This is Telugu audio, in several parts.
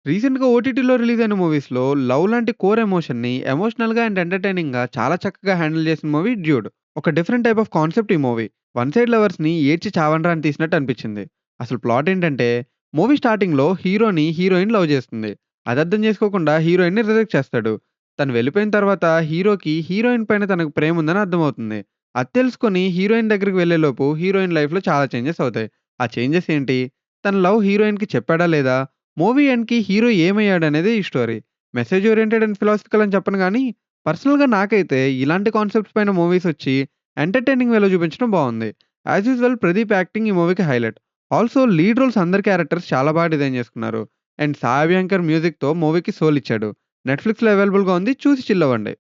రీసెంట్‌గా ఓటీటీలో రిలీజ్ అయిన మూవీస్‌లో లవ్ లాంటి కోర్ ఎమోషన్‌ని ఎమోషనల్‌గా అండ్ ఎంటర్‌టైనింగ్‌గా చాలా చక్కగా హ్యాండిల్ చేసిన మూవీ 'డ్యూడ్'. ఒక డిఫరెంట్ టైప్ ఆఫ్ కాన్సెప్ట్ ఈ మూవీ. వన్ సైడ్ లవర్స్‌ని ఏడ్చి చావండ్రా అని తీసినట్టు అనిపించింది. అసలు ప్లాట్ ఏంటంటే మూవీ స్టార్టింగ్‌లో హీరోని హీరోయిన్ లవ్ చేస్తుంది. అది అర్థం చేసుకోకుండా హీరోయిన్‌ని రిజెక్ట్ చేస్తాడు. తను వెళ్ళిపోయిన తర్వాత హీరోకి హీరోయిన్ పైన తనకు ప్రేమ ఉందని అర్థమవుతుంది. అది తెలుసుకొని హీరోయిన్ దగ్గరికి వెళ్ళేలోపు హీరోయిన్ లైఫ్‌లో చాలా చేంజెస్ అవుతాయి. ఆ చేంజెస్ ఏంటి? తన లవ్ హీరోయిన్‌కి చెప్పాడా లేదా? మూవీ ఎండ్‌కి హీరో ఏమయ్యాడనేదే ఈ story. Message oriented and philosophical అని చెప్పను గానీ, పర్సనల్‌గా నాకైతే ఇలాంటి కాన్సెప్ట్స్ పైన మూవీసొచ్చి ఎంటర్‌టైనింగ్ వేలో చూపించడం బావుంది. యాజ్ యూజువల్ ప్రదీప్ యాక్టింగ్ ఈ మూవీకి హైలైట్. ఆల్సో లీడ్ రోల్స్ అందరి క్యారెక్టర్స్ చాలా బాగా డిజైన్ చేసుకున్నారు. అండ్ సాయి అభ్యంకర్ మ్యూజిక్‌తో మూవీకి సోల్ ఇచ్చాడు. నెట్‌ఫ్లిక్స్‌లో అవైలబుల్‌గా ఉంది. చూసి చిల్ అవ్వండి.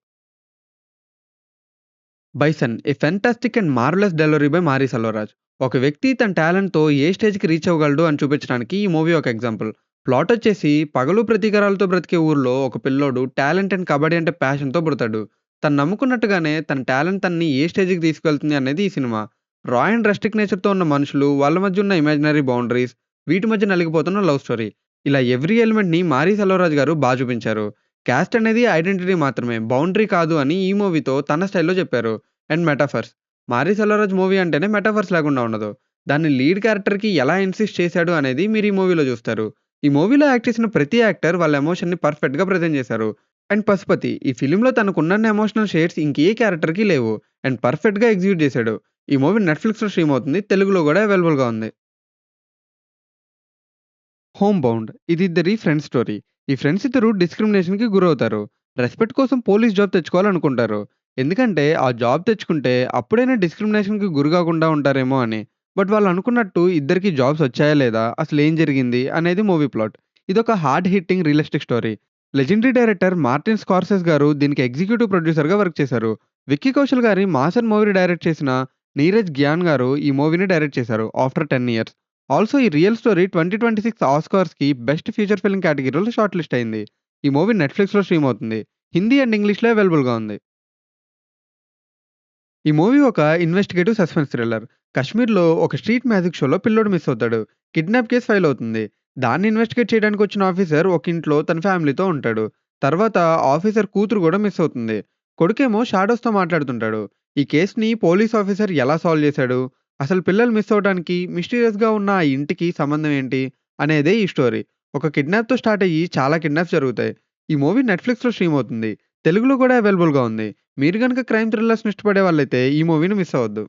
'Bison' A fantastic and marvellous delivery by మారి సెల్వరాజ్. ఒక వ్యక్తి తన టాలెంట్‌తో ఏ స్టేజ్‌కి రీచ్ అవ్వగలడు అని చూపించడానికి ఈ మూవీ ఒక ఎగ్జాంపుల్. ప్లాటొచ్చేసి పగలు ప్రతీకారాలతో బ్రతికే ఊర్లో ఒక పిల్లోడు టాలెంట్ అండ్ కబడ్డీ అంటే ప్యాషన్‌తో పుడతాడు. తను నమ్ముకున్నట్టుగానే తన టాలెంట్ తనని ఏ స్టేజ్‌కి తీసుకెళ్తుంది అనేది ఈ సినిమా. రా అండ్ రస్టిక్ నేచర్‌తో ఉన్న మనుషులు, వాళ్ళ మధ్య ఉన్న ఇమాజినరీ బౌండరీస్, వీటి మధ్య నలిగిపోతున్న లవ్ స్టోరీ. ఇలా ఎవ్రీ ఎలిమెంట్‌ని మారి సెల్వరాజ్ గారు చూపించారు. క్యాస్ట్ అనేది ఐడెంటిటీ మాత్రమే, బౌండరీ కాదు అని ఈ మూవీతో తన స్టైల్‌లో చెప్పారు. And metaphors. 'మారి సెల్వరాజ్' మూవీ అంటేనే మెటాఫర్స్ లేకుండా ఉండదు. దాన్ని లీడ్ క్యారెక్టర్‌కి ఎలా ఇన్సిస్ట్ చేశాడు అనేది మీరు ఈ మూవీలో చూస్తారు. ఈ మూవీలో యాక్ట్ చేసిన ప్రతి యాక్టర్ వాళ్ళ ఎమోషన్‌ని పర్ఫెక్ట్‌గా ప్రెజెంట్ చేశారు. అండ్ 'పశుపతి' ఈ ఫిల్మ్‌లో తనకున్నన్ని ఎమోషనల్ షేడ్స్ ఇంకే క్యారెక్టర్‌కి లేవు. అండ్ పర్ఫెక్ట్‌గా ఎగ్జిక్యూట్ చేశాడు. ఈ మూవీ నెట్‌ఫ్లిక్స్‌లో స్ట్రీమ్ అవుతుంది. తెలుగులో కూడా అవైలబుల్‌గా ఉంది. 'హోమ్ బౌండ్' ఇది ఇద్దరి ఫ్రెండ్స్ స్టోరీ. ఈ ఫ్రెండ్స్ ఇద్దరు డిస్క్రిమినేషన్‌కి గురవుతారు. రెస్పెక్ట్ కోసం పోలీస్ జాబ్ తెచ్చుకోవాలనుకుంటారు. ఎందుకంటే ఆ జాబ్ తెచ్చుకుంటే అప్పుడైనా డిస్క్రిమినేషన్‌కి గురి కాకుండా ఉంటారేమో అని. బట్ వాళ్ళు అనుకున్నట్టు ఇద్దరికీ జాబ్స్ వచ్చాయా లేదా? అసలేం జరిగింది? అనేది మూవీ ప్లాట్. ఇదొక hard hitting realistic story. Legendary director Martin Scorsese గారు దీనికి ఎగ్జిక్యూటివ్ ప్రొడ్యూసర్‌గా వర్క్ చేశారు. విక్కీ కౌశల్ గారి 'మాసన్' మూవీ డైరెక్ట్ చేసిన నీరజ్ గ్యాన్ గారు ఈ మూవీని డైరెక్ట్ చేశారు ఆఫ్టర్ 10 ఇయర్స్. ఆల్సో ఈ రియల్ స్టోరీ 2026 ఆస్కార్స్‌కి బెస్ట్ ఫీచర్ ఫిల్మ్ కేటగిరీలో షార్ట్ లిస్ట్ అయింది. ఈ మూవీ నెట్‌ఫ్లిక్స్‌లో స్ట్రీమ్ అవుతుంది. హిందీ అండ్ ఇంగ్లీష్‌లో అవైలబుల్‌గా ఉంది. ఈ మూవీ ఒక ఇన్వెస్టిగేటివ్ సస్పెన్స్ థ్రిల్లర్. కశ్మీర్‌లో ఒక స్ట్రీట్ మ్యాజిక్ షోలో పిల్లోడు మిస్ అవుతాడు. కిడ్నాప్ కేస్ ఫైల్ అవుతుంది. దాన్ని ఇన్వెస్టిగేట్ చేయడానికి వచ్చిన ఆఫీసర్ ఒక ఇంట్లో తన ఫ్యామిలీతో ఉంటాడు. తర్వాత ఆఫీసర్ కూతురు కూడా మిస్ అవుతుంది. కొడుకేమో షాడోస్‌తో మాట్లాడుతుంటాడు. ఈ కేస్‌ని పోలీస్ ఆఫీసర్ ఎలా సాల్వ్ చేశాడు? అసలు పిల్లలు మిస్ అవ్వడానికి మిస్టీరియస్‌గా ఉన్న ఆ ఇంటికి సంబంధం ఏంటి? అనేదే ఈ స్టోరీ. ఒక కిడ్నాప్‌తో స్టార్ట్ అయ్యి చాలా కిడ్నాప్స్ జరుగుతాయి. ఈ మూవీ నెట్‌ఫ్లిక్స్‌లో స్ట్రీమ్ అవుతుంది. తెలుగులో కూడా అవైలబుల్‌గా ఉంది. మీరు గనుక క్రైమ్ థ్రిల్లర్స్‌ని ఇష్టపడే వాళ్ళైతే ఈ మూవీని మిస్ అవ్వద్దు.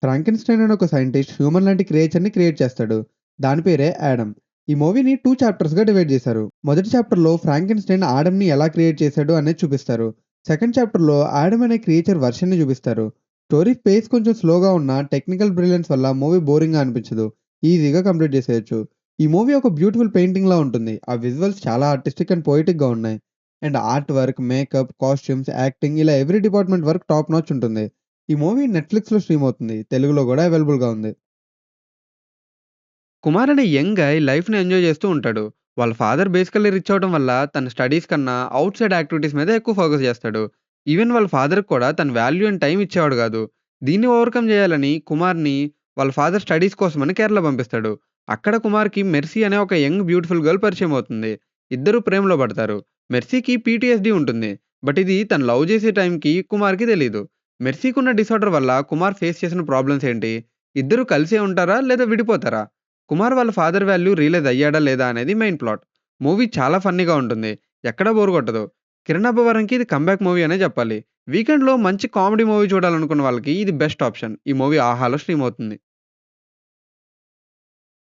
'ఫ్రాంకెన్‌స్టైన్' అనే ఒక సైంటిస్ట్ హ్యూమన్ లాంటి క్రియేచర్‌ని క్రియేట్ చేస్తాడు. దాని పేరే యాడమ్. ఈ మూవీని 2 చాప్టర్స్‌గా డివైడ్ చేశారు. మొదటి చాప్టర్‌లో ఫ్రాంకెన్‌స్టైన్ ఆడమ్‌ని ఎలా క్రియేట్ చేశాడు అనేది చూపిస్తారు. సెకండ్ చాప్టర్‌లో యాడమ్ అనే క్రియేచర్ వెర్షన్‌ని చూపిస్తారు. స్టోరీ పేస్ కొంచెం స్లోగా ఉన్నా టెక్నికల్ బ్రిలియన్స్ వల్ల మూవీ బోరింగ్‌గా అనిపించదు. ఈజీగా కంప్లీట్ చేసేయొచ్చు. ఈ మూవీ ఒక బ్యూటిఫుల్ పెయింటింగ్‌లా ఉంటుంది. ఆ విజువల్స్ చాలా ఆర్టిస్టిక్ అండ్ పోయెటిక్‌గా ఉన్నాయి. And art work, makeup, costumes, acting ఇలా every department work top notch ఉంటుంది. ఈ మూవీ నెట్‌ఫ్లిక్స్‌లో స్ట్రీమ్ అవుతుంది. తెలుగులో గూడా అవైలబుల్‌గా ఉంది. కుమార్ అనే యంగ్ గాయ్ లైఫ్‌ని ఎంజాయ్ చేస్తూ ఉంటాడు. వాళ్ళ ఫాదర్ బేసికల్లీ రిచ్ అవ్వడం వల్ల తన స్టడీస్ కన్నా ఔట్ సైడ్ యాక్టివిటీస్ మీద ఎక్కువ ఫోకస్ చేస్తాడు. ఈవెన్ వాళ్ళ ఫాదర్‌కి కూడా తన వాల్యూ అండ్ టైమ్ ఇచ్చేవాడు కాదు. దీన్ని ఓవర్‌కమ్ చేయాలని కుమార్‌ని వాళ్ళ ఫాదర్ స్టడీస్ కోసమని కేరళ పంపిస్తాడు. అక్కడ కుమార్‌కి మెర్సీ అనే ఒక యంగ్ బ్యూటిఫుల్ గర్ల్ పరిచయం అవుతుంది. ఇద్దరూ ప్రేమలో పడతారు. మెర్సీకి పీటీఎస్‌డీ ఉంటుంది. బట్ ఇది తను లవ్ చేసే టైంకి కుమార్‌కి తెలీదు. మెర్సీకున్న డిసార్డర్ వల్ల కుమార్ ఫేస్ చేసిన ప్రాబ్లమ్స్ ఏంటి? ఇద్దరూ కలిసే ఉంటారా? లేదా విడిపోతారా? కుమార్ వాళ్ళ ఫాదర్ వాల్యూ రియలైజ్ అయ్యాడా లేదా అనేది మెయిన్ ప్లాట్. మూవీ చాలా ఫన్నీగా ఉంటుంది. ఎక్కడా బోర్ కొట్టదు. కిరణ్ అబ్బవరంకి ఇది కమ్‌బ్యాక్ మూవీ అనే చెప్పాలి. వీకెండ్‌లో మంచి కామెడీ మూవీ చూడాలనుకున్న వాళ్ళకి ఇది బెస్ట్ ఆప్షన్. ఈ మూవీ ఆహాలో స్ట్రీమ్ అవుతుంది.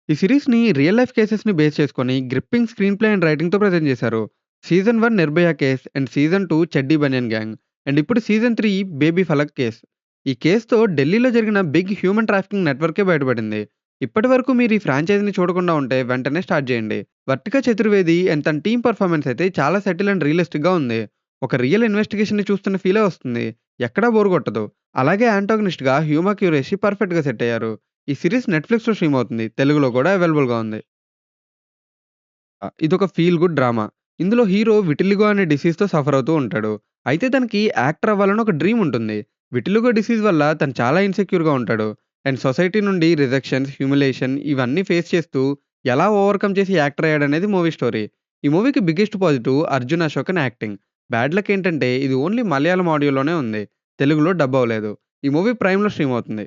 ఈ సిరీస్‌ని రియల్ లైఫ్ కేసెస్‌ని బేస్ చేసుకొని గ్రిప్పింగ్ స్క్రీన్ ప్లే అండ్ రైటింగ్‌తో ప్రెజెంట్ చేశారు. Season 1 Nirbhaya case and season 2 Chaddi Baniyan gang and ఇప్పుడు సీజన్ 3 బేబీ ఫలక్ కేస్. ఈ కేస్‌తో ఢిల్లీలో జరిగిన బిగ్ హ్యూమన్ ట్రాఫికింగ్ నెట్వర్కే బయటపడింది. ఇప్పటివరకు మీరు ఈ ఫ్రాంచైజీని చూడకుండా ఉంటే వెంటనే స్టార్ట్ చేయండి. వర్టిక చతుర్వేది అండ్ తన టీమ్ పెర్ఫార్మన్స్ అయితే చాలా సెటిల్ అండ్ రియలిస్టిక్‌గా ఉంది. ఒక రియల్ ఇన్వెస్టిగేషన్‌ని చూస్తున్న ఫీలే వస్తుంది. ఎక్కడా బోర్ కొట్టదు. అలాగే యాంటాగనిస్ట్‌గా హ్యూమా క్యూరేషి పర్ఫెక్ట్‌గా సెట్ అయ్యారు. ఈ సీరీస్ నెట్‌ఫ్లిక్స్‌లో స్ట్రీమ్ అవుతుంది. తెలుగులో కూడా అవైలబుల్‌గా ఉంది. ఇదొక ఫీల్ గుడ్ డ్రామా. ఇందులో హీరో విటిలిగో అనే డిసీజ్‌తో సఫర్ అవుతూ ఉంటాడు. అయితే తనకి యాక్టర్ అవ్వాలని ఒక డ్రీమ్ ఉంటుంది. విటిలిగో డిసీజ్ వల్ల తను చాలా ఇన్‌సెక్యూర్‌గా ఉంటాడు. అండ్ సొసైటీ నుండి రిజెక్షన్స్, హ్యూమిలియేషన్ ఇవన్నీ ఫేస్ చేస్తూ ఎలా ఓవర్‌కమ్ చేసి యాక్టర్ అయ్యాడనేది మూవీ స్టోరీ. ఈ మూవీకి biggest positive 'Arjun Ashokan' acting. Bad luck ఏంటంటే ఇది ఓన్లీ మలయాళం ఆడియోలోనే ఉంది. తెలుగులో డబ్ అవ్వలేదు. ఈ మూవీ ప్రైమ్‌లో స్ట్రీమ్ అవుతుంది.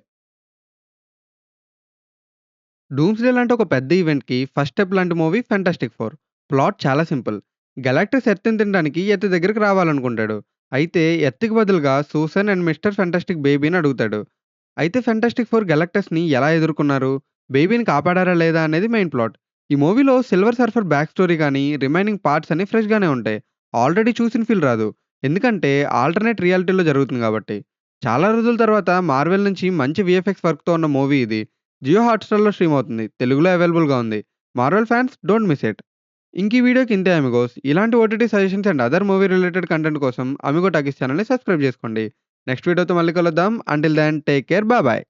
'డూమ్స్‌డే' లాంటి ఒక పెద్ద ఈవెంట్‌కి ఫస్ట్ స్టెప్ లాంటి మూవీ 'ఫెంటాస్టిక్ ఫోర్'. ప్లాట్ చాలా సింపుల్. గెలాక్టస్ ఎర్త్‌ని తినడానికి ఎర్త్ దగ్గరికి రావాలనుకుంటాడు. అయితే ఎర్త్‌కి బదులుగా సూసన్ అండ్ మిస్టర్ ఫెంటాస్టిక్ బేబీని అడుగుతాడు. అయితే ఫెంటాస్టిక్ ఫోర్ గెలాక్టస్‌ని ఎలా ఎదుర్కొన్నారు? బేబీని కాపాడారా లేదా అనేది మెయిన్ ప్లాట్. ఈ మూవీలో సిల్వర్ సర్ఫర్ బ్యాక్ స్టోరీ గాని, రిమైనింగ్ పార్ట్స్ అన్నీ ఫ్రెష్‌గానే ఉంటాయి. ఆల్రెడీ చూసిన ఫీల్ రాదు. ఎందుకంటే ఆల్టర్‌నేట్ రియాలిటీలో జరుగుతుంది కాబట్టి. చాలా రోజుల తర్వాత మార్వెల్ నుంచి మంచి వీఎఫ్ఎక్స్ వర్క్‌తో ఉన్న మూవీ ఇది. జియో హాట్‌స్టార్‌లో స్ట్రీమ్ అవుతుంది. తెలుగులో అవైలబుల్‌గా ఉంది. Marvel fans don't miss it. ఇంక ఈ వీడియోకి ఇంతే అమిగోస్. ఇలాంటి OTT suggestions and other movie related content కోసం అమిగో టాకీస్ ఛానెల్‌ని సబ్స్క్రైబ్ చేసుకోండి. నెక్స్ట్ వీడియోతో మళ్ళీ కలుద్దాం. Until then take care. Bye.